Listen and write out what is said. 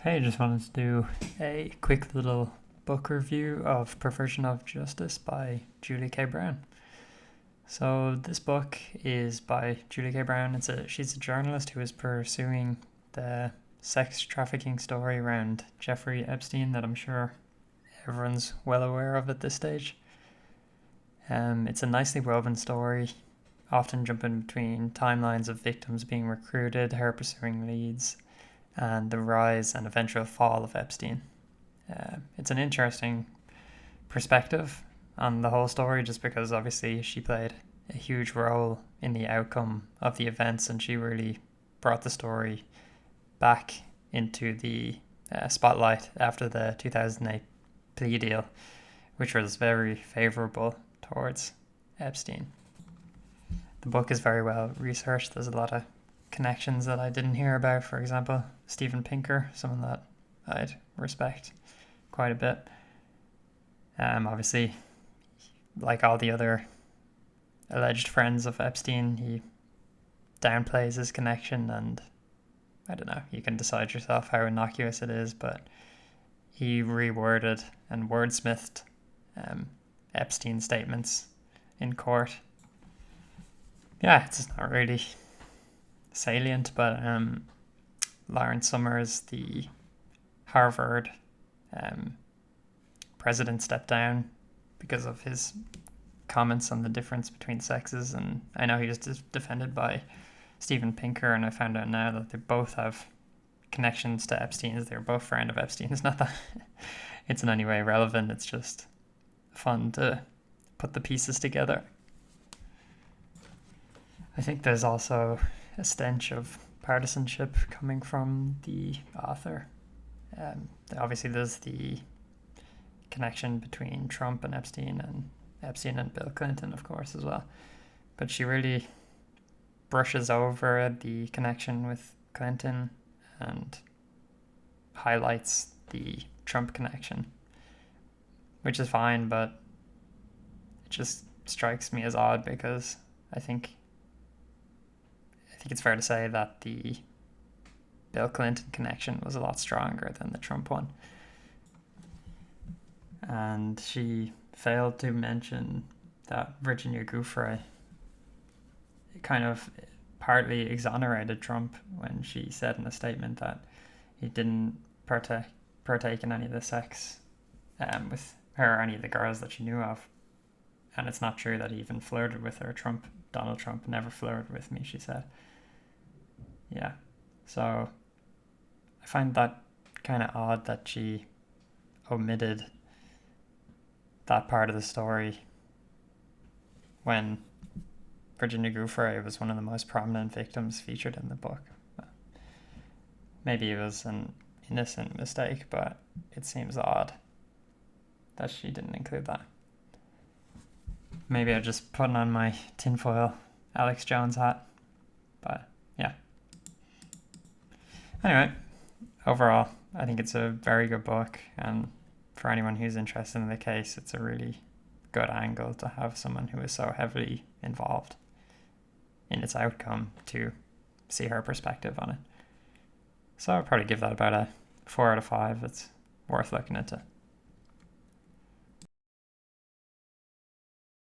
Hey, just wanted to do a quick little book review of Perversion of Justice by Julie K. Brown. So this book is by Julie K. Brown. She's a journalist who is pursuing the sex trafficking story around Jeffrey Epstein that I'm sure everyone's well aware of at this stage. It's a nicely woven story, often jumping between timelines of victims being recruited, her pursuing leads, and the rise and eventual fall of Epstein. It's an interesting perspective on the whole story just because obviously she played a huge role in the outcome of the events, and she really brought the story back into the spotlight after the 2008 plea deal, which was very favourable towards Epstein. The book is very well researched. There's a lot of connections that I didn't hear about. For example, Steven Pinker, someone that I'd respect quite a bit. Obviously, like all the other alleged friends of Epstein, he downplays his connection, and I don't know, you can decide yourself how innocuous it is, but he reworded and wordsmithed Epstein statements in court. Yeah, it's not really salient, but Lawrence Summers, the Harvard president, stepped down because of his comments on the difference between sexes, and I know he was defended by Steven Pinker, and I found out now that they both have connections to Epstein, as they're both friends of Epstein. It's not that it's in any way relevant, it's just fun to put the pieces together. I think there's also a stench of partisanship coming from the author. Obviously, there's the connection between Trump and Epstein and Bill Clinton, of course, as well. But she really brushes over the connection with Clinton and highlights the Trump connection, which is fine, but it just strikes me as odd because I think it's fair to say that the Bill Clinton connection was a lot stronger than the Trump one. And she failed to mention that Virginia Giuffre kind of partly exonerated Trump when she said in a statement that he didn't partake in any of the sex with her or any of the girls that she knew of. And it's not true that he even flirted with her. Donald Trump never flirted with me, she said. Yeah, so I find that kind of odd that she omitted that part of the story when Virginia Giuffre was one of the most prominent victims featured in the book. Maybe it was an innocent mistake, but it seems odd that she didn't include that. Maybe I'm just putting on my tinfoil Alex Jones hat, but yeah. Anyway, overall, I think it's a very good book, and for anyone who's interested in the case, it's a really good angle to have someone who is so heavily involved in its outcome to see her perspective on it. So I'll probably give that about a 4 out of 5. It's worth looking into.